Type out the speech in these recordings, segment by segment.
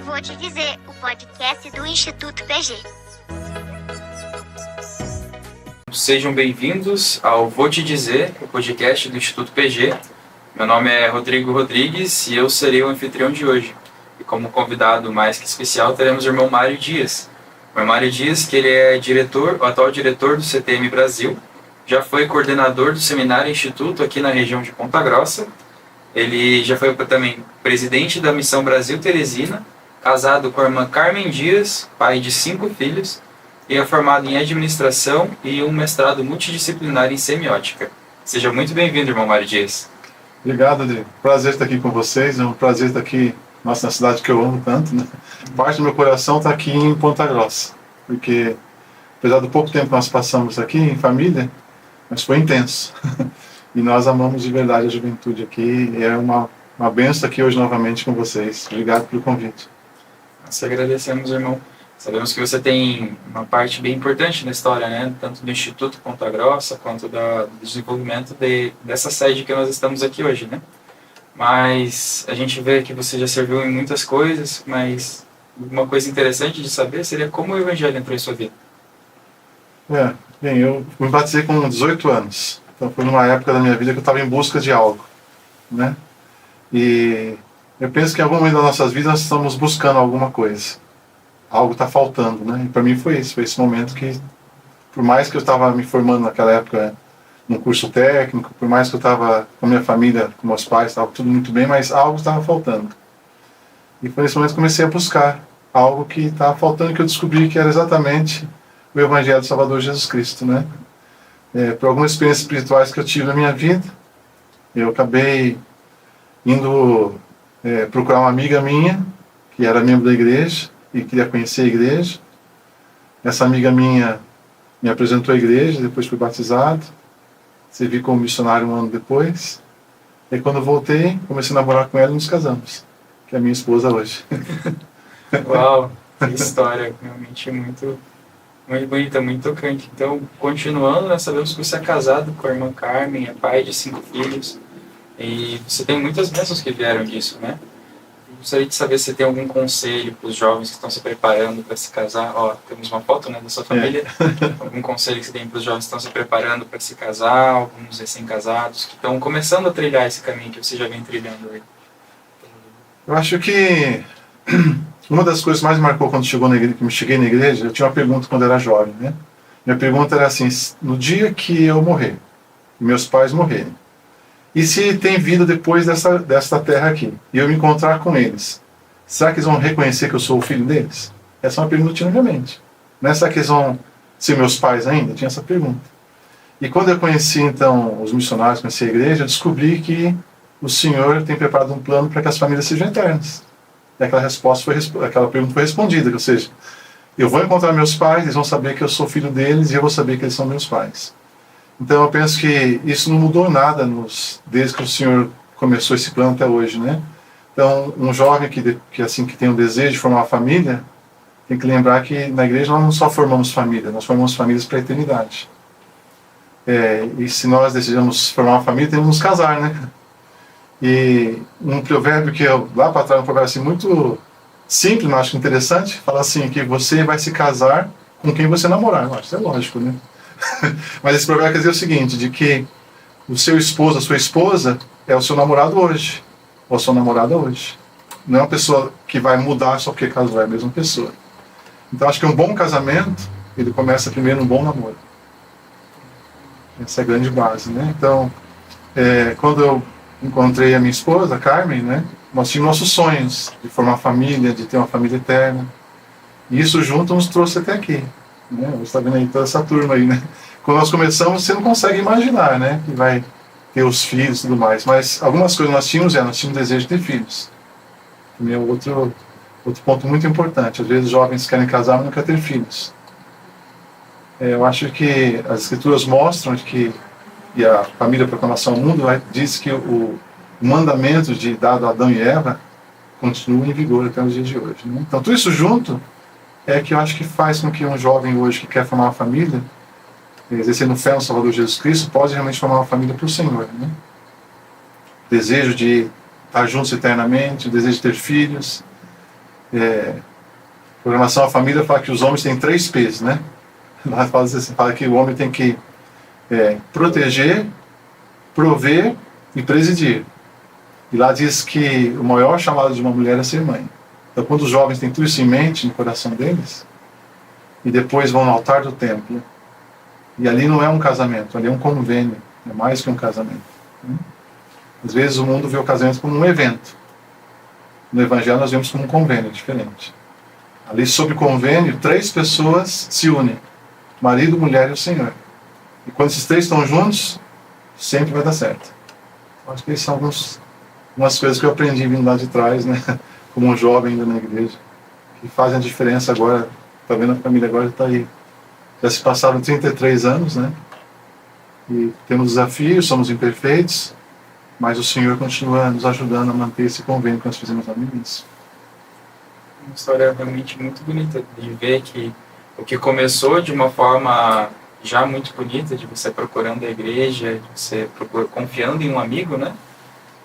Vou Te Dizer, o podcast do Instituto PG. Sejam bem-vindos ao Vou Te Dizer, o podcast do Instituto PG. Meu nome é Rodrigo Rodrigues e eu serei o anfitrião de hoje. E como convidado mais que especial teremos o irmão Mário Dias. O irmão Mário Dias, que ele é o atual diretor do CTM Brasil, já foi coordenador do Seminário Instituto aqui na região de Ponta Grossa. Ele já foi também presidente da Missão Brasil Teresina, casado com a irmã Carmen Dias, pai de 5 filhos, e é formado em administração e um mestrado multidisciplinar em semiótica. Seja muito bem-vindo, irmão Mário Dias. Obrigado, Rodrigo. Prazer estar aqui com vocês. É um prazer estar aqui, na cidade que eu amo tanto, né? Parte do meu coração está aqui em Ponta Grossa, porque apesar do pouco tempo que nós passamos aqui em família, mas foi intenso. E nós amamos de verdade a juventude aqui. E é uma bênção estar aqui hoje novamente com vocês. Obrigado pelo convite. Nós agradecemos, irmão. Sabemos que você tem uma parte bem importante na história, né? Tanto do Instituto Ponta Grossa, quanto do desenvolvimento dessa sede que nós estamos aqui hoje, né? Mas a gente vê que você já serviu em muitas coisas, mas uma coisa interessante de saber seria como o Evangelho entrou em sua vida. Bem, eu me batizei com 18 anos. Então foi numa época da minha vida que eu estava em busca de algo, né? E eu penso que em algum momento das nossas vidas nós estamos buscando alguma coisa. Algo está faltando, né? E para mim foi esse momento que, por mais que eu estava me formando naquela época num curso técnico, por mais que eu estava com a minha família, com meus pais, estava tudo muito bem, mas algo estava faltando. E foi nesse momento que comecei a buscar algo que estava faltando, que eu descobri que era exatamente o Evangelho do Salvador Jesus Cristo, né? Por algumas experiências espirituais que eu tive na minha vida, eu acabei indo procurar uma amiga minha, que era membro da igreja, e queria conhecer a igreja. Essa amiga minha me apresentou à igreja, depois fui batizado, servi como missionário 1 ano depois, e quando eu voltei, comecei a namorar com ela e nos casamos, que é a minha esposa hoje. Uau, que história, realmente muito bonita, muito tocante. Então, continuando, nós sabemos que você é casado com a irmã Carmen, é pai de 5 filhos, e você tem muitas bênçãos que vieram disso, né? Gostaria de saber se tem algum conselho para os jovens que estão se preparando para se casar. Temos uma foto, né, da sua família. Algum conselho que você tem para os jovens que estão se preparando para se casar, alguns recém-casados que estão começando a trilhar esse caminho que você já vem trilhando aí? Eu acho que uma das coisas que mais me marcou quando cheguei na igreja, eu tinha uma pergunta quando era jovem, né? Minha pergunta era assim: no dia que eu morrer, e meus pais morrerem, e se tem vida depois desta terra aqui, e eu me encontrar com eles, será que eles vão reconhecer que eu sou o filho deles? Essa é uma pergunta que tinha na minha mente. Não é, será que eles vão ser meus pais ainda? Tinha essa pergunta. E quando eu conheci, então, os missionários, conheci a igreja, eu descobri que o Senhor tem preparado um plano para que as famílias sejam eternas. E aquela pergunta foi respondida, ou seja, eu vou encontrar meus pais, eles vão saber que eu sou filho deles, e eu vou saber que eles são meus pais. Então eu penso que isso não mudou nada desde que o Senhor começou esse plano até hoje, né? Então um jovem que tem um desejo de formar uma família, tem que lembrar que na igreja nós não só formamos família, nós formamos famílias para a eternidade. E se nós desejamos formar uma família, temos que nos casar, né? E um provérbio que lá para trás, um provérbio assim, muito simples, mas acho interessante, fala assim, que você vai se casar com quem você namorar. Eu acho isso é lógico, né? Mas esse provérbio quer dizer o seguinte, de que o seu esposo, a sua esposa, é o seu namorado hoje, ou a sua namorada hoje. Não é uma pessoa que vai mudar só porque casou, é a mesma pessoa. Então acho que um bom casamento, ele começa primeiro num bom namoro. Essa é a grande base, né? Então, quando eu encontrei a minha esposa, a Carmen, né? Nós tínhamos nossos sonhos de formar família, de ter uma família eterna. E isso junto nos trouxe até aqui. Né? Você está vendo aí toda essa turma aí, né? Quando nós começamos, você não consegue imaginar, né? Que vai ter os filhos e tudo mais. Mas algumas coisas nós tínhamos desejo de ter filhos. Também é outro ponto muito importante. Às vezes os jovens querem casar, mas não querem ter filhos. Eu acho que as escrituras mostram que, e a família proclamação ao mundo diz que o mandamento dado a Adão e Eva continua em vigor até os dias de hoje. Né? Então tudo isso junto é que eu acho que faz com que um jovem hoje que quer formar uma família, exercendo fé no Salvador Jesus Cristo, pode realmente formar uma família para o Senhor. Né? Desejo de estar juntos eternamente, desejo de ter filhos, Programação à Família fala que os homens têm 3 P's, né? Lá fala que o homem tem que proteger, prover e presidir. E lá diz que o maior chamado de uma mulher é ser mãe. Então, quando os jovens têm tudo isso em mente, no coração deles, e depois vão no altar do templo, e ali não é um casamento, ali é um convênio, é mais que um casamento. Às vezes o mundo vê o casamento como um evento. No Evangelho nós vemos como um convênio diferente. Ali, sob convênio, 3 pessoas se unem: marido, mulher e o Senhor. E quando esses 3 estão juntos, sempre vai dar certo. Eu acho que esses são algumas coisas que eu aprendi vindo lá de trás, né? Como um jovem ainda na igreja, que fazem a diferença agora. Está vendo, a família agora está aí. Já se passaram 33 anos, né? E temos desafios, somos imperfeitos, mas o Senhor continua nos ajudando a manter esse convênio que nós fizemos lá no início. Uma história realmente muito bonita de ver que o que começou de uma forma já muito bonita, de você procurando a igreja, de você confiando em um amigo, né?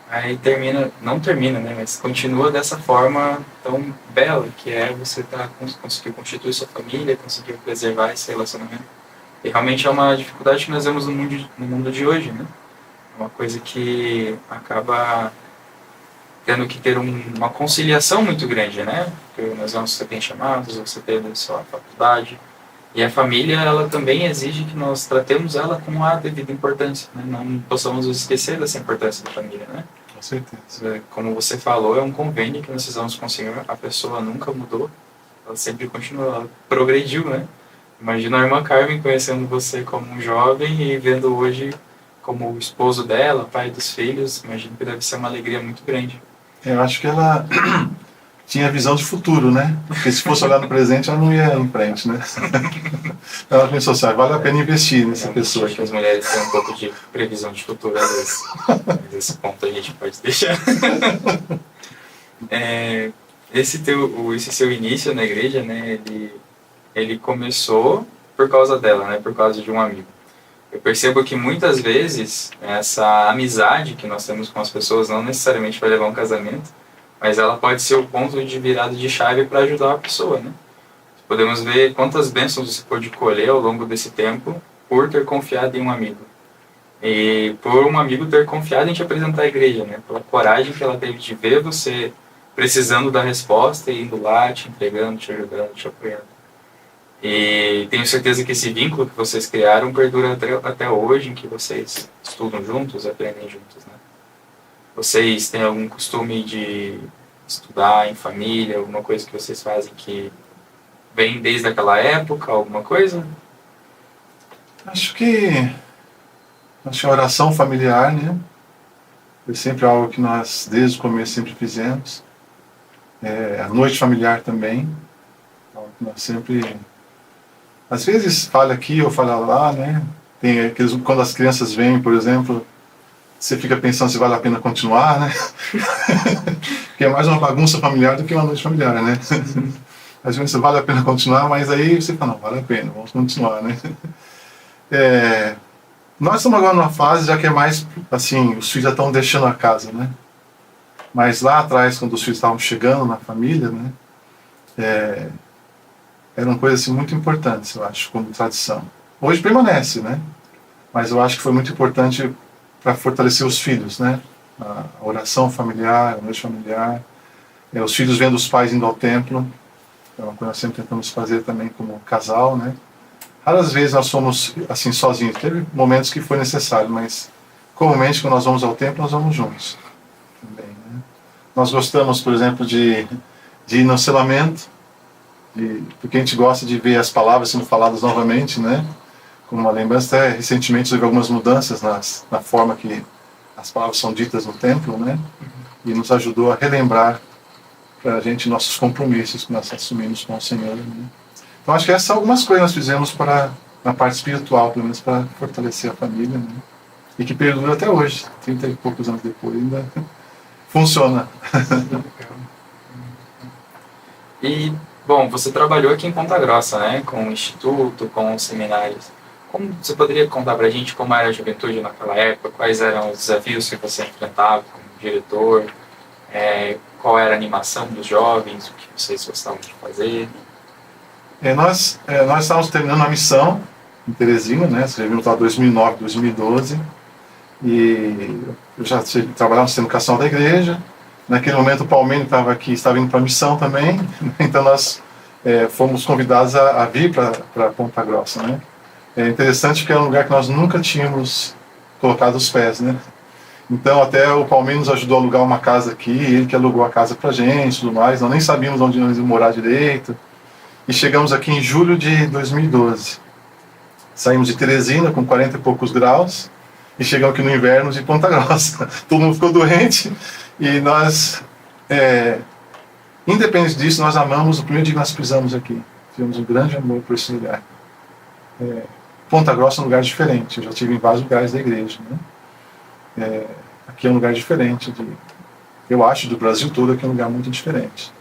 Aí não termina, né? Mas continua dessa forma tão bela, que é você conseguir constituir sua família, conseguir preservar esse relacionamento. E realmente é uma dificuldade que nós vemos no mundo de hoje, né? Uma coisa que acaba tendo que ter uma conciliação muito grande, né? Porque nós vamos ser bem chamados, você teve a sua faculdade. E a família, ela também exige que nós tratemos ela com a devida importância, né? Não possamos esquecer dessa importância da família, né? Com certeza. Como você falou, é um convênio que nós precisamos conseguir. A pessoa nunca mudou, ela sempre continua, ela progrediu, né? Imagina a irmã Carmen conhecendo você como um jovem e vendo hoje como o esposo dela, pai dos filhos. Imagino que deve ser uma alegria muito grande. Eu acho que ela tinha visão de futuro, né? Porque se fosse olhar no presente, ela não ia em frente, né? Ela pensou assim, vale a pena investir nessa pessoa. Acho que as mulheres têm um pouco de previsão de futuro às vezes. Mas esse ponto a gente pode deixar. Esse seu início na igreja, né? Ele começou por causa dela, né? Por causa de um amigo. Eu percebo que muitas vezes essa amizade que nós temos com as pessoas não necessariamente vai levar a um casamento, mas ela pode ser o ponto de virada de chave para ajudar a pessoa, né? Podemos ver quantas bênçãos você pode colher ao longo desse tempo por ter confiado em um amigo. E por um amigo ter confiado em te apresentar a igreja, né? Pela coragem que ela teve de ver você precisando da resposta e indo lá, te entregando, te ajudando, te apoiando. E tenho certeza que esse vínculo que vocês criaram perdura até hoje, em que vocês estudam juntos, aprendem juntos, né? Vocês têm algum costume de estudar em família, alguma coisa que vocês fazem que vem desde aquela época, alguma coisa? Acho que a oração familiar, né? Foi sempre algo que nós, desde o começo, sempre fizemos. A noite familiar também, algo que nós sempre... Às vezes fala aqui ou fala lá, né? Tem aqueles, quando as crianças vêm, por exemplo, você fica pensando se vale a pena continuar, né? Que é mais uma bagunça familiar do que uma noite familiar, né? Às vezes vale a pena continuar, mas aí você fala, não, vale a pena, vamos continuar, né? Nós estamos agora numa fase já que é mais, assim, os filhos já estão deixando a casa, né? Mas lá atrás, quando os filhos estavam chegando na família, né? Eram coisas assim, muito importantes, eu acho, como tradição. Hoje permanece, né? Mas eu acho que foi muito importante para fortalecer os filhos, né? A oração familiar, a noite familiar, os filhos vendo os pais indo ao templo, é uma coisa que nós sempre tentamos fazer também como casal, né? Raras vezes nós fomos assim sozinhos, teve momentos que foi necessário, mas comumente quando nós vamos ao templo, nós vamos juntos também, né? Nós gostamos, por exemplo, de ir no selamento, porque a gente gosta de ver as palavras sendo faladas novamente, né? Como uma lembrança. Até recentemente houve algumas mudanças na forma que as palavras são ditas no templo, né? E nos ajudou a relembrar para a gente nossos compromissos que nós assumimos com o Senhor, né? Então acho que essas são algumas coisas que nós fizemos na parte espiritual, pelo menos para fortalecer a família, né? E que perdura até hoje, 30 e poucos anos depois, ainda funciona. E, bom, você trabalhou aqui em Ponta Grossa, né? Com o instituto, com os seminários. Como você poderia contar para a gente como era a juventude naquela época? Quais eram os desafios que você enfrentava como diretor? Qual era a animação dos jovens, o que vocês gostavam de fazer? Nós estávamos terminando a missão em Teresina, né? Servimos lá 2009, 2012, e eu já trabalhava no sistema de educação da igreja. Naquele momento o Palmeiras estava indo para a missão também, então nós fomos convidados a vir para Ponta Grossa, né? É interessante que era um lugar que nós nunca tínhamos colocado os pés, né? Então até o Palmeiras nos ajudou a alugar uma casa aqui, ele que alugou a casa pra gente e tudo mais, nós nem sabíamos onde nós íamos morar direito. E chegamos aqui em julho de 2012. Saímos de Teresina com 40 e poucos graus e chegamos aqui no inverno de Ponta Grossa. Todo mundo ficou doente e nós, independente disso, nós amamos o primeiro dia que nós pisamos aqui. Tivemos um grande amor por esse lugar. Ponta Grossa é um lugar diferente, eu já estive em vários lugares da igreja, né? Aqui é um lugar diferente, eu acho, do Brasil todo, aqui é um lugar muito diferente.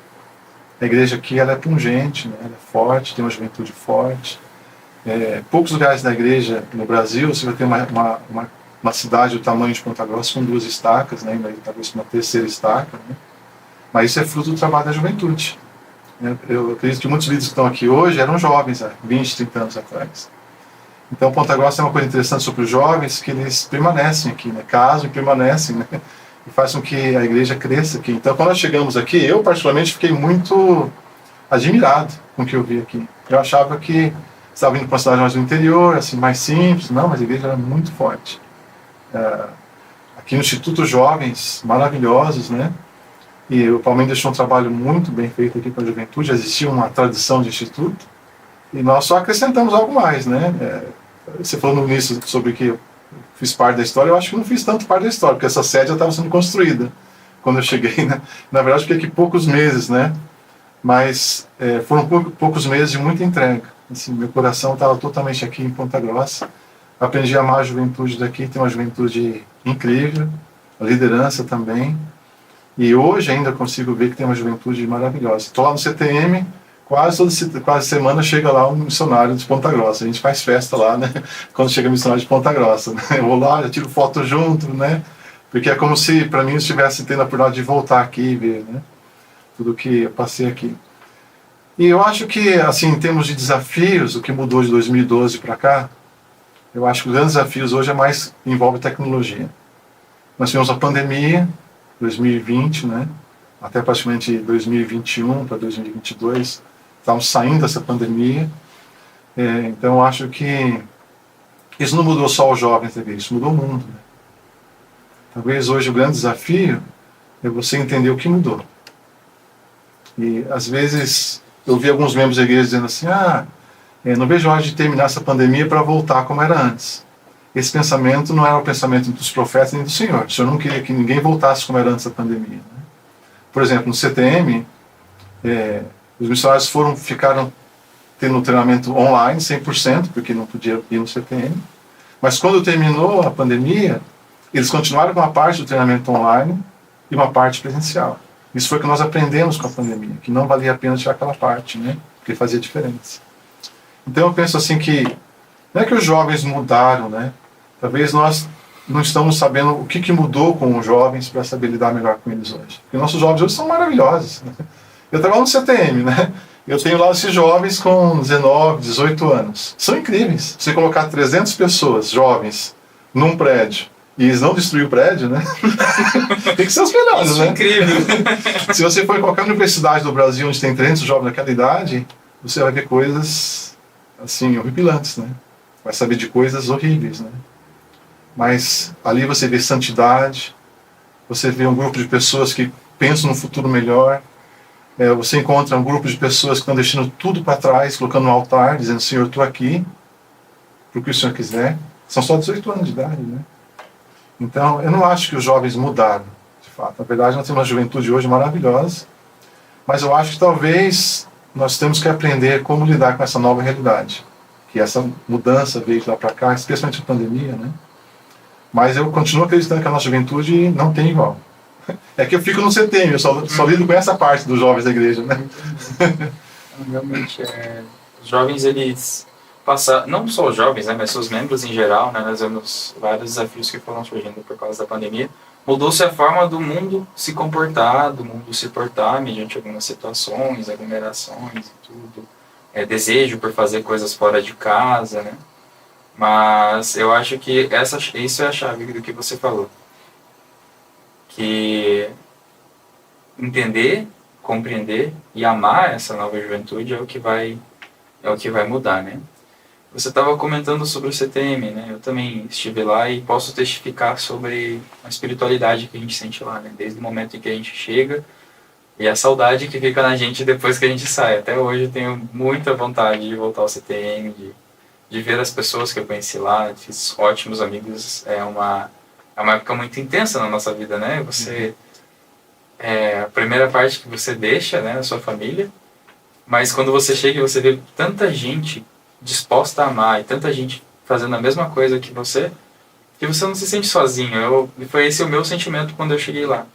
A igreja aqui ela é pungente, né? Ela é forte, tem uma juventude forte. Poucos lugares da igreja no Brasil você vai ter uma cidade do tamanho de Ponta Grossa com 2 estacas, né? Ainda talvez uma 3ª estaca, né? Mas isso é fruto do trabalho da juventude. Eu acredito que muitos líderes que estão aqui hoje eram jovens há 20, 30 anos atrás. Então Ponta Grossa é uma coisa interessante sobre os jovens, que eles permanecem aqui, né? Casam e permanecem, né? E faz com que a igreja cresça aqui. Então quando nós chegamos aqui, eu particularmente fiquei muito admirado com o que eu vi aqui. Eu achava que estava indo para uma cidade mais do interior, assim, mais simples. Não, mas a igreja era muito forte. Aqui no Instituto Jovens, maravilhosos, né? E o Palmeiras deixou um trabalho muito bem feito aqui com a juventude. Já existia uma tradição de instituto e nós só acrescentamos algo mais, né? Você falou no início sobre que eu fiz parte da história, eu acho que não fiz tanto parte da história, porque essa sede já estava sendo construída quando eu cheguei, né? Na verdade, eu fiquei aqui poucos meses, né? Mas foram poucos meses de muita entrega. Assim, meu coração estava totalmente aqui em Ponta Grossa. Aprendi a amar a juventude daqui, tem uma juventude incrível, a liderança também. E hoje ainda consigo ver que tem uma juventude maravilhosa. Estou lá no CTM, quase semana chega lá um missionário de Ponta Grossa. A gente faz festa lá, né? Quando chega missionário de Ponta Grossa, né? Eu vou lá, eu tiro foto junto, né? Porque é como se, para mim, eu estivesse tendo a oportunidade de voltar aqui e ver, né? Tudo que eu passei aqui. E eu acho que, assim, em termos de desafios, o que mudou de 2012 para cá, eu acho que os grandes desafios hoje envolve tecnologia. Nós tivemos a pandemia, 2020, né? Até praticamente 2021 para 2022, estávamos saindo dessa pandemia. Então eu acho que isso não mudou só os jovens da igreja, isso mudou o mundo, né? Talvez hoje o grande desafio é você entender o que mudou. E às vezes eu vi alguns membros da igreja dizendo assim, não vejo a hora de terminar essa pandemia para voltar como era antes. Esse pensamento não era o pensamento dos profetas nem do Senhor. O Senhor não queria que ninguém voltasse como era antes da pandemia, né? Por exemplo, no CTM, os missionários ficaram tendo treinamento online 100%, porque não podia ir no CTM. Mas quando terminou a pandemia, eles continuaram com uma parte do treinamento online e uma parte presencial. Isso foi o que nós aprendemos com a pandemia, que não valia a pena tirar aquela parte, né? Porque fazia diferença. Então eu penso assim que não é que os jovens mudaram, né? Talvez nós não estamos sabendo o que mudou com os jovens para saber lidar melhor com eles hoje. Porque nossos jovens hoje são maravilhosos, né? Eu trabalho no CTM, né? Eu tenho lá esses jovens com 19, 18 anos. São incríveis. Você colocar 300 pessoas, jovens, num prédio, e eles não destruíram o prédio, né? Tem que ser os melhores, né? Incrível. Se você for em qualquer universidade do Brasil onde tem 300 jovens naquela idade, você vai ver coisas, assim, horripilantes, né? Vai saber de coisas horríveis, né? Mas ali você vê santidade, você vê um grupo de pessoas que pensam no futuro melhor, você encontra um grupo de pessoas que estão deixando tudo para trás, colocando no altar, dizendo, Senhor, estou aqui, para o que o Senhor quiser. São só 18 anos de idade, né? Então, eu não acho que os jovens mudaram, de fato. Na verdade, nós temos uma juventude hoje maravilhosa, mas eu acho que talvez nós temos que aprender como lidar com essa nova realidade. Que essa mudança veio de lá para cá, especialmente a pandemia, né? Mas eu continuo acreditando que a nossa juventude não tem igual. É que eu fico no CTM, eu só lido com essa parte dos jovens da igreja, né? Realmente, os jovens, eles passaram, não só os jovens, né, mas seus membros em geral, né, nós vemos vários desafios que foram surgindo por causa da pandemia, mudou-se a forma do mundo se comportar, do mundo se portar mediante algumas situações, aglomerações e tudo. Desejo por fazer coisas fora de casa, né? Mas eu acho que isso é a chave do que você falou. Que entender, compreender e amar essa nova juventude é o que vai mudar, né? Você estava comentando sobre o CTM, né? Eu também estive lá e posso testificar sobre a espiritualidade que a gente sente lá, né? Desde o momento em que a gente chega e a saudade que fica na gente depois que a gente sai. Até hoje eu tenho muita vontade de voltar ao CTM, de ver as pessoas que eu conheci lá, fiz ótimos amigos. É uma época muito intensa na nossa vida, né? A primeira parte que você deixa, né, a sua família, mas quando você chega e você vê tanta gente disposta a amar e tanta gente fazendo a mesma coisa que você não se sente sozinho. Foi esse o meu sentimento quando eu cheguei lá.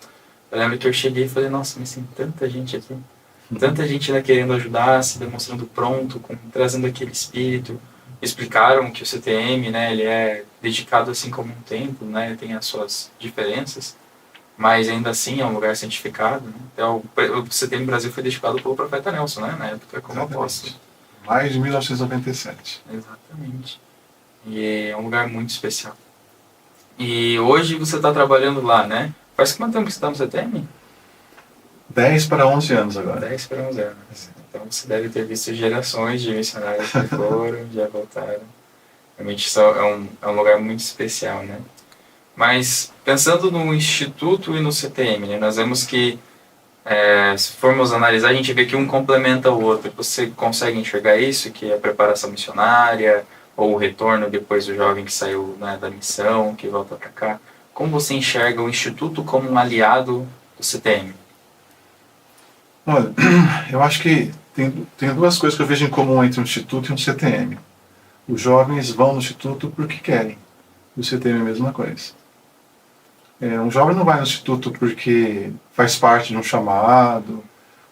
Eu lembro que eu cheguei e falei, nossa, mas tem tanta gente aqui, tanta gente ainda querendo ajudar, se demonstrando pronto, trazendo aquele espírito. Explicaram que o CTM, né, ele é dedicado assim como um templo, né, tem as suas diferenças, mas ainda assim é um lugar santificado, né? Então, o CTM Brasil foi dedicado pelo profeta Nelson, né, na época como apóstolo. Mais de 1997. Exatamente. E é um lugar muito especial. E hoje você está trabalhando lá, né? Faz quanto tempo que você está no CTM? 10 para 11 anos agora. 10 para 11 anos. Então você deve ter visto gerações de missionários que foram, já voltaram. Realmente isso é um lugar muito especial, né? Mas pensando no Instituto e no CTM, né, nós vemos que, se formos analisar, a gente vê que um complementa o outro. Você consegue enxergar isso, que é a preparação missionária, ou o retorno depois do jovem que saiu, né, da missão, que volta para cá? Como você enxerga o Instituto como um aliado do CTM? Olha, eu acho que tem duas coisas que eu vejo em comum entre um Instituto e um CTM. Os jovens vão no Instituto porque querem. O CTM é a mesma coisa. Um jovem não vai no Instituto porque faz parte de um chamado,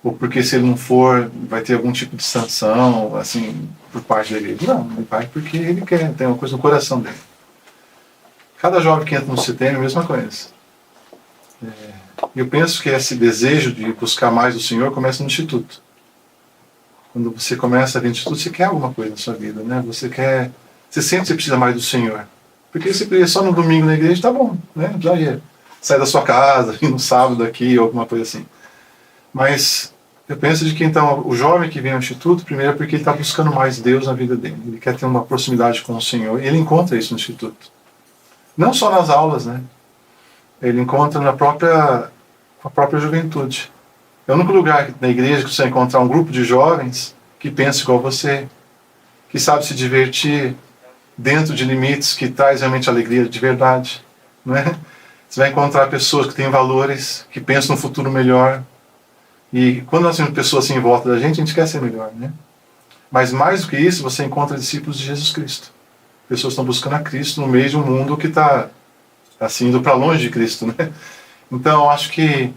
ou porque se ele não for, vai ter algum tipo de sanção, assim, por parte da igreja. Não, ele vai porque ele quer, tem uma coisa no coração dele. Cada jovem que entra no CTM é a mesma coisa. Eu penso que esse desejo de buscar mais o Senhor começa no Instituto. Quando você começa a vir no Instituto, você quer alguma coisa na sua vida, né? Você sente que você precisa mais do Senhor. Porque se você só no domingo na igreja, tá bom, né? Já ia. Sai da sua casa, ir no sábado aqui, ou alguma coisa assim. Mas eu penso de que então o jovem que vem ao Instituto, primeiro é porque ele está buscando mais Deus na vida dele. Ele quer ter uma proximidade com o Senhor. E ele encontra isso no Instituto. Não só nas aulas, né? Ele encontra na própria juventude. É o único lugar na igreja que você vai encontrar um grupo de jovens que pensa igual você, que sabe se divertir dentro de limites que traz realmente alegria de verdade, né? Você vai encontrar pessoas que têm valores, que pensam no futuro melhor. E quando nós temos pessoas assim em volta da gente quer ser melhor, né? Mas mais do que isso, você encontra discípulos de Jesus Cristo. Pessoas que estão buscando a Cristo no meio de um mundo que está assim, indo para longe de Cristo, né? Então, eu acho que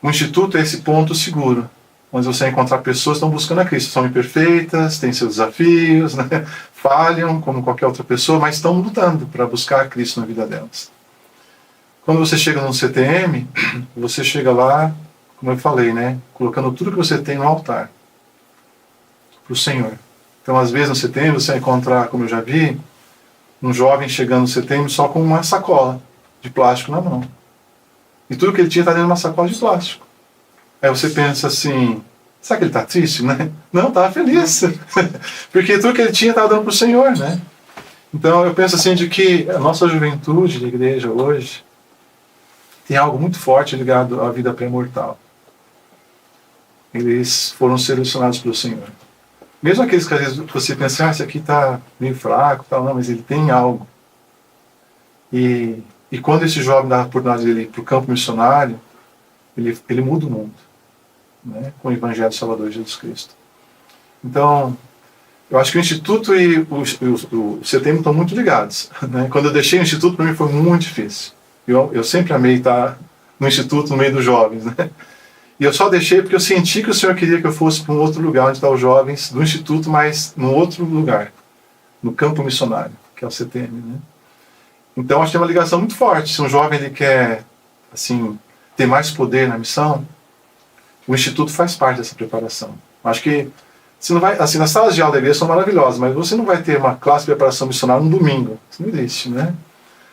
o Instituto é esse ponto seguro, onde você vai encontrar pessoas que estão buscando a Cristo. São imperfeitas, têm seus desafios, né? Falham como qualquer outra pessoa, mas estão lutando para buscar a Cristo na vida delas. Quando você chega no CTM, você chega lá, como eu falei, né? Colocando tudo que você tem no altar para o Senhor. Então, às vezes no CTM você vai encontrar, como eu já vi, um jovem chegando no CTM só com uma sacola de plástico na mão. E tudo que ele tinha está dentro de uma sacola de plástico. Aí você pensa assim, será que ele está triste, né? Não, estava feliz. Porque tudo que ele tinha estava dando para o Senhor, né? Então eu penso assim de que a nossa juventude de igreja hoje tem algo muito forte ligado à vida pré-mortal. Eles foram selecionados pelo Senhor. Mesmo aqueles que às vezes você pensa, esse aqui está meio fraco, tal, não, mas ele tem algo. E quando esse jovem dá a oportunidade dele ir para o campo missionário, ele muda o mundo, né, com o Evangelho Salvador de Jesus Cristo. Então, eu acho que o Instituto e o CTM estão muito ligados, né? Quando eu deixei o Instituto, para mim foi muito difícil. Eu sempre amei estar no Instituto, no meio dos jovens, né? E eu só deixei porque eu senti que o Senhor queria que eu fosse para um outro lugar onde estão os jovens do Instituto, mas num outro lugar, no campo missionário, que é o CTM, né? Então, acho que tem uma ligação muito forte. Se um jovem ele quer assim, ter mais poder na missão, o Instituto faz parte dessa preparação. Acho que você não vai, assim, nas salas de aula da igreja são maravilhosas, mas você não vai ter uma classe de preparação missionária no domingo. Isso não existe, né?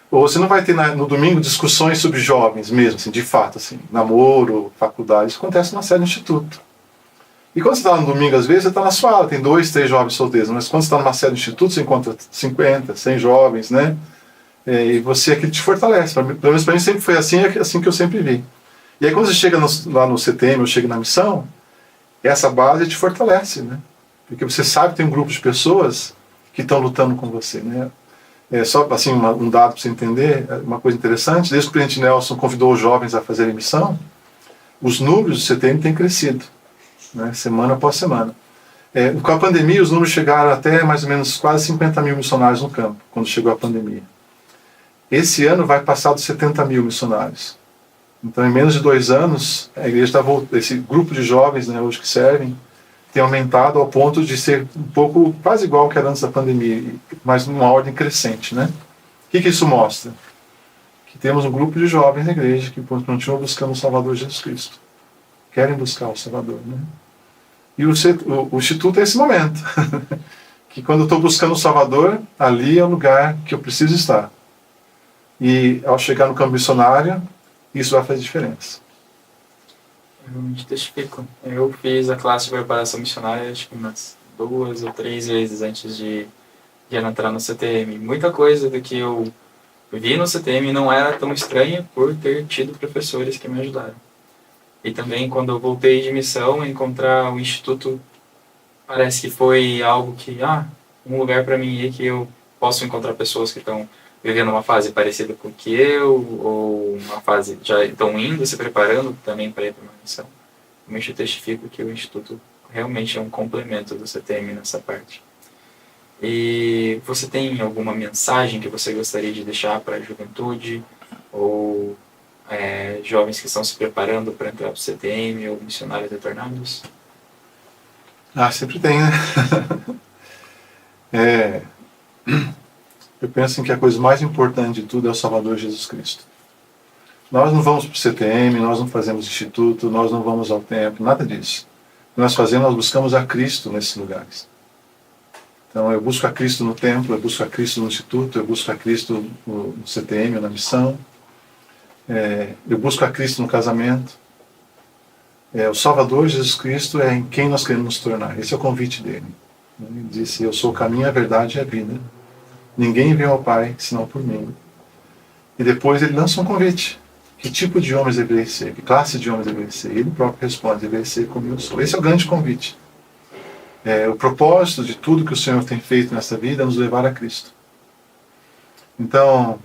Ou você não vai ter no domingo discussões sobre jovens mesmo, assim, de fato, assim, namoro, faculdade. Isso acontece numa série de instituto. E quando você está no domingo, às vezes, você está na sua aula, tem 2, 3 jovens solteiros, mas quando você está numa série de instituto, você encontra 50, 100 jovens, né? E você, aquilo te fortalece. Pelo menos para mim sempre foi assim, é assim que eu sempre vi. E aí quando você chega lá no CTM, ou chega na missão, essa base te fortalece, né? Porque você sabe que tem um grupo de pessoas que estão lutando com você, né? Só assim, um dado para você entender, uma coisa interessante, desde que o presidente Nelson convidou os jovens a fazerem missão, os números do CTM têm crescido, né? Semana após semana. Com a pandemia, os números chegaram até mais ou menos quase 50 mil missionários no campo, quando chegou a pandemia. Esse ano vai passar dos 70 mil missionários. Então, em menos de 2 anos, a igreja está voltando, esse grupo de jovens, né, hoje que servem, tem aumentado ao ponto de ser um pouco quase igual ao que era antes da pandemia, mas numa ordem crescente, né? O que isso mostra? Que temos um grupo de jovens na igreja que continuam buscando o Salvador Jesus Cristo. Querem buscar o Salvador, né? E o Instituto é esse momento. Que quando eu estou buscando o Salvador, ali é o lugar que eu preciso estar. E ao chegar no campo missionário, isso vai fazer diferença. Eu me testifico. Eu fiz a classe de preparação missionária acho que umas 2 ou 3 vezes antes de entrar no CTM. Muita coisa do que eu vi no CTM não era tão estranha por ter tido professores que me ajudaram. E também quando eu voltei de missão, encontrar o Instituto parece que foi algo que, um lugar para mim ir que eu posso encontrar pessoas que estão vivendo uma fase parecida com que eu, ou uma fase já estão indo, se preparando também para ir para uma missão. Eu testifico que o Instituto realmente é um complemento do CTM nessa parte. E você tem alguma mensagem que você gostaria de deixar para a juventude, ou jovens que estão se preparando para entrar para o CTM, ou missionários retornados? Sempre tem, né? Eu penso que a coisa mais importante de tudo é o Salvador Jesus Cristo. Nós não vamos para o CTM, nós não fazemos instituto, nós não vamos ao templo, nada disso. O que nós fazemos, nós buscamos a Cristo nesses lugares. Então eu busco a Cristo no templo, eu busco a Cristo no instituto, eu busco a Cristo no CTM, na missão. Eu busco a Cristo no casamento. O Salvador Jesus Cristo é em quem nós queremos nos tornar. Esse é o convite dele. Ele disse, eu sou o caminho, a verdade e a vida. Ninguém vem ao Pai, senão por mim. E depois ele lança um convite. Que tipo de homens deveria ser? Que classe de homens deveria ser? Ele próprio responde, deveria ser como eu sou. Esse é o grande convite. O propósito de tudo que o Senhor tem feito nessa vida é nos levar a Cristo. Então,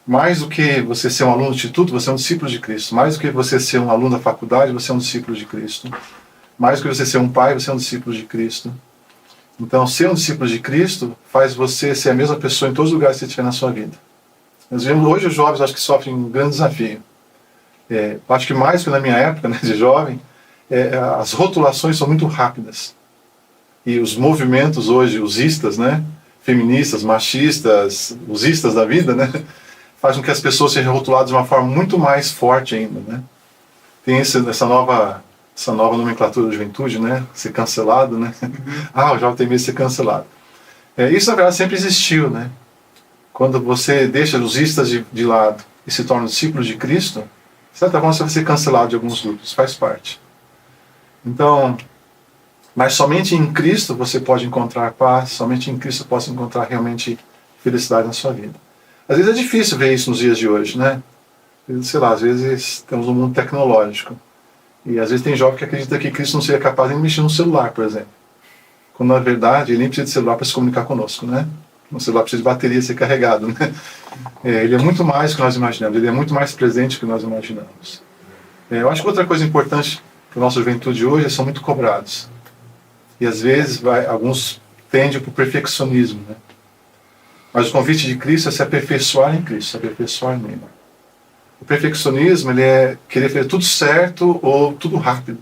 mais do que você ser um aluno do instituto, você é um discípulo de Cristo. Mais do que você ser um aluno da faculdade, você é um discípulo de Cristo. Mais do que você ser um pai, você é um discípulo de Cristo. Então, ser um discípulo de Cristo faz você ser a mesma pessoa em todos os lugares que você estiver na sua vida. Nós vemos hoje os jovens, acho que sofrem um grande desafio. Acho que mais que na minha época, né, de jovem, as rotulações são muito rápidas. E os movimentos hoje, os istas, né, feministas, machistas, os istas da vida, né, fazem com que as pessoas sejam rotuladas de uma forma muito mais forte ainda, né. Tem essa nova nomenclatura da juventude, né? Ser cancelado, né? O jovem tem medo de ser cancelado. Isso, na verdade, sempre existiu, né? Quando você deixa os istas de lado e se torna um discípulo de Cristo, de certa forma você vai ser cancelado de alguns grupos, isso faz parte. Então, mas somente em Cristo você pode encontrar paz, somente em Cristo você pode encontrar realmente felicidade na sua vida. Às vezes é difícil ver isso nos dias de hoje, né? Sei lá, às vezes temos um mundo tecnológico. E às vezes tem jovem que acredita que Cristo não seria capaz de mexer no celular, por exemplo. Quando na verdade ele nem precisa de celular para se comunicar conosco, né? O celular precisa de bateria ser carregado, né? Ele é muito mais do que nós imaginamos, ele é muito mais presente do que nós imaginamos. Eu acho que outra coisa importante para a nossa juventude hoje é que são muito cobrados. E às vezes alguns tendem para o perfeccionismo, né? Mas o convite de Cristo é se aperfeiçoar em Cristo, se aperfeiçoar nele. O perfeccionismo ele é querer fazer tudo certo ou tudo rápido.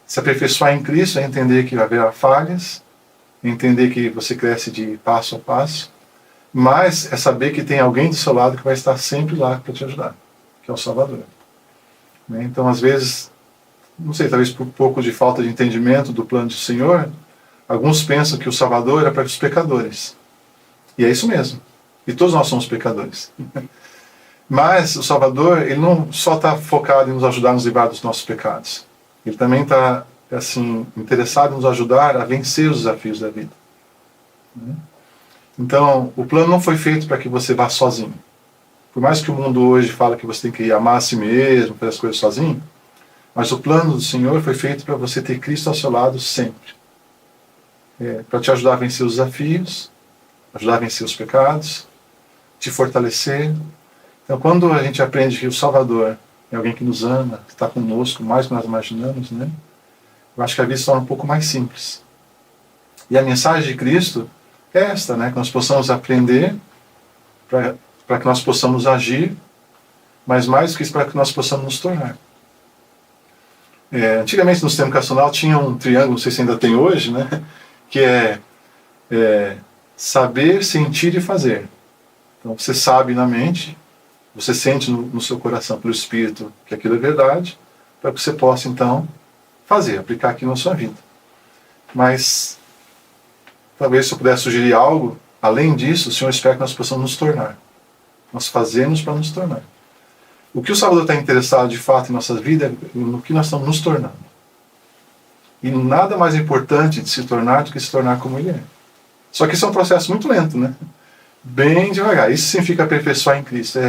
Se aperfeiçoar em Cristo é entender que haverá falhas, entender que você cresce de passo a passo, mas é saber que tem alguém do seu lado que vai estar sempre lá para te ajudar. que é o Salvador. Né? Então, às vezes, não sei, talvez por um pouco de falta de entendimento do plano do Senhor, alguns pensam que o Salvador era para os pecadores. E é isso mesmo. E todos nós somos pecadores. Mas o Salvador, ele não só está focado em nos ajudar a nos livrar dos nossos pecados. Ele também está, assim, interessado em nos ajudar a vencer os desafios da vida. Então, o plano não foi feito para que você vá sozinho. Por mais que o mundo hoje fala que você tem que amar a si mesmo, fazer as coisas sozinho, mas o plano do Senhor foi feito para você ter Cristo ao seu lado sempre. Para te ajudar a vencer os desafios, ajudar a vencer os pecados, te fortalecer. Então, quando a gente aprende que o Salvador é alguém que nos ama, que está conosco, mais do que nós imaginamos, né? Eu acho que a vida se torna um pouco mais simples. E a mensagem de Cristo é esta, né? Que nós possamos aprender para que nós possamos agir, mas mais do que isso, para que nós possamos nos tornar. Antigamente, no sistema educacional, tinha um triângulo, não sei se ainda tem hoje, né? Que é saber, sentir e fazer. Então, você sabe na mente, você sente no seu coração, pelo Espírito, que aquilo é verdade, para que você possa, então, fazer, aplicar aqui na sua vida. Mas, talvez se eu pudesse sugerir algo, além disso, o Senhor espera que nós possamos nos tornar. Nós fazemos para nos tornar. O que o Salvador está interessado, de fato, em nossas vidas, é no que nós estamos nos tornando. E nada mais importante de se tornar do que se tornar como Ele é. Só que isso é um processo muito lento, né? Bem devagar. Isso significa aperfeiçoar em Cristo.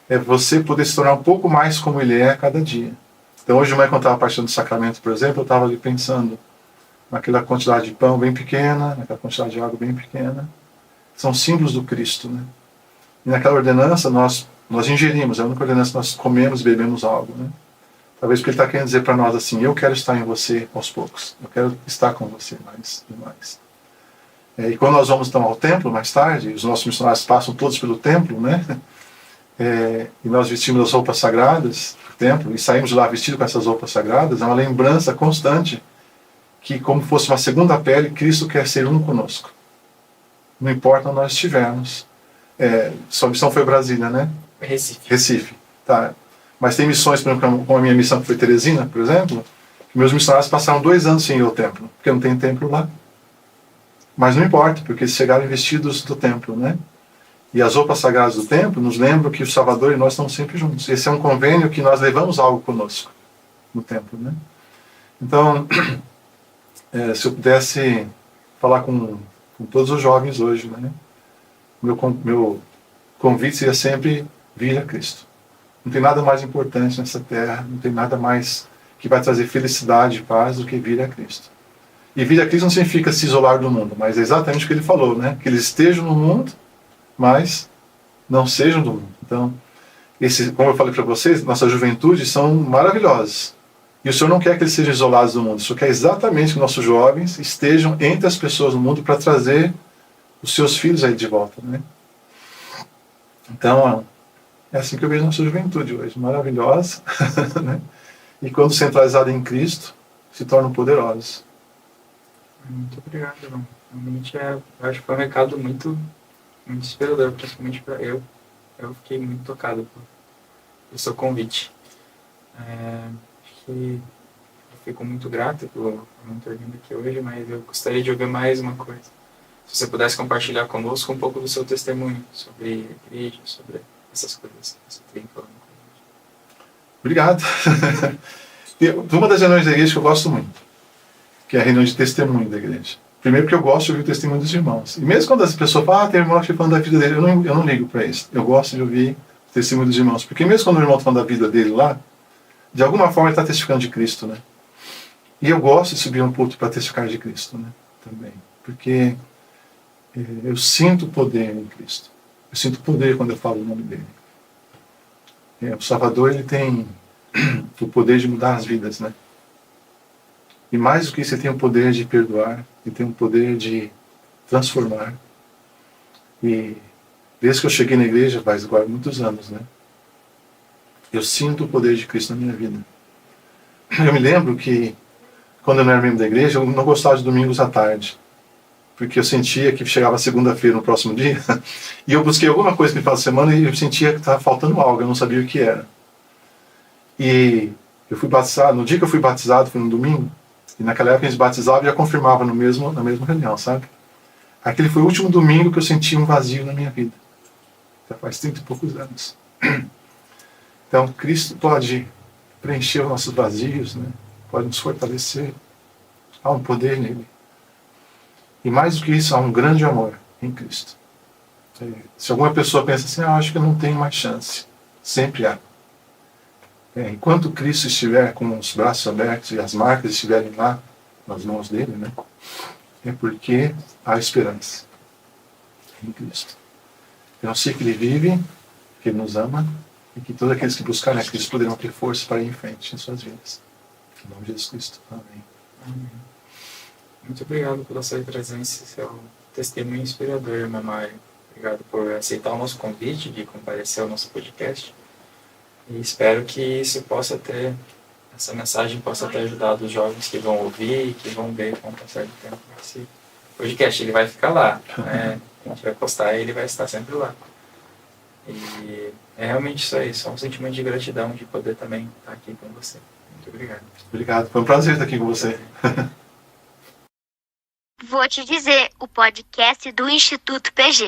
É você poder se tornar um pouco mais como Ele é a cada dia. Então, hoje de manhã, quando eu estava partilhando do sacramento, por exemplo, eu estava ali pensando naquela quantidade de pão bem pequena, naquela quantidade de água bem pequena. São símbolos do Cristo, né? E naquela ordenança nós ingerimos, é a única ordenança que nós comemos e bebemos algo, né? Talvez porque Ele está querendo dizer para nós assim, eu quero estar em você aos poucos, eu quero estar com você mais e mais. E quando nós vamos então ao templo mais tarde, os nossos missionários passam todos pelo templo, né? E nós vestimos as roupas sagradas do templo e saímos de lá vestidos com essas roupas sagradas, é uma lembrança constante que, como fosse uma segunda pele, Cristo quer ser um conosco. Não importa onde nós estivermos. Sua missão foi Brasília, né? Recife. Tá. Mas tem missões, por exemplo, como a minha missão que foi Teresina, por exemplo, que meus missionários passaram 2 anos sem ir ao templo, porque não tem templo lá. Mas não importa, porque eles chegaram vestidos do templo, né? E as roupas sagradas do templo nos lembram que o Salvador e nós estamos sempre juntos. Esse é um convênio que nós levamos algo conosco no templo, né? Então, se eu pudesse falar com todos os jovens hoje, né? Meu convite seria sempre vir a Cristo. Não tem nada mais importante nessa terra, não tem nada mais que vai trazer felicidade e paz do que vir a Cristo. E vir a Cristo não significa se isolar do mundo, mas é exatamente o que ele falou, né? Que eles estejam no mundo, mas não sejam do mundo. Então, como eu falei para vocês, nossa juventude são maravilhosos. E o Senhor não quer que eles sejam isolados do mundo. O Senhor quer exatamente que nossos jovens estejam entre as pessoas do mundo para trazer os seus filhos aí de volta, né? Então, é assim que eu vejo nossa juventude hoje, maravilhosa, né? E quando centralizada em Cristo, se tornam poderosos. Muito obrigado, irmão. Realmente eu acho que foi um recado muito inspirador, principalmente para eu. Eu fiquei muito tocado pelo seu convite. Acho que eu fico muito grato por não ter vindo aqui hoje, mas eu gostaria de ouvir mais uma coisa. Se você pudesse compartilhar conosco um pouco do seu testemunho sobre a igreja, sobre essas coisas que você tem falando com a gente. Obrigado. Uma das reuniões da igreja que eu gosto muito, que é a reunião de testemunho da igreja. Primeiro porque eu gosto de ouvir o testemunho dos irmãos. E mesmo quando as pessoas falam, tem irmão que falando da vida dele, eu não ligo para isso. Eu gosto de ouvir o testemunho dos irmãos. Porque mesmo quando o irmão está falando da vida dele lá, de alguma forma ele está testificando de Cristo, né? E eu gosto de subir um púlpito para testificar de Cristo, né? Também. Porque eu sinto poder em Cristo. Eu sinto poder quando eu falo o nome dele. O Salvador, ele tem o poder de mudar as vidas, né? E mais do que isso, ele tem o poder de perdoar, ele tem o poder de transformar. E desde que eu cheguei na igreja, faz agora muitos anos, né? Eu sinto o poder de Cristo na minha vida. Eu me lembro que, quando eu não era membro da igreja, eu não gostava de domingos à tarde. Porque eu sentia que chegava segunda-feira no próximo dia, e eu busquei alguma coisa no final de semana e eu sentia que estava faltando algo, eu não sabia o que era. E eu fui batizado, no dia que eu fui batizado, foi no domingo, e naquela época eles batizavam e já confirmavam na mesma reunião, sabe? Aquele foi o último domingo que eu senti um vazio na minha vida. Já faz 30 e poucos anos. Então, Cristo pode preencher os nossos vazios, né? Pode nos fortalecer. Há um poder nele. E mais do que isso, há um grande amor em Cristo. Se alguma pessoa pensa assim, acho que eu não tenho mais chance. Sempre há. Enquanto Cristo estiver com os braços abertos e as marcas estiverem lá, nas mãos dele, né? É porque há esperança em Cristo. Eu sei que ele vive, que ele nos ama, e que todos aqueles que buscarem a Cristo poderão ter força para ir em frente em suas vidas. Em nome de Jesus Cristo. Amém. Amém. Muito obrigado pela sua presença e seu testemunho inspirador, irmã Mário. Obrigado por aceitar o nosso convite de comparecer ao nosso podcast. E espero que essa mensagem possa ter ajudado os jovens que vão ouvir e que vão ver com o passar do tempo. Esse podcast ele vai ficar lá, né? A gente vai postar e ele vai estar sempre lá. E é realmente isso aí, só um sentimento de gratidão de poder também estar aqui com você. Muito obrigado. Obrigado, foi um prazer estar aqui com você. Vou te dizer, o podcast do Instituto PG.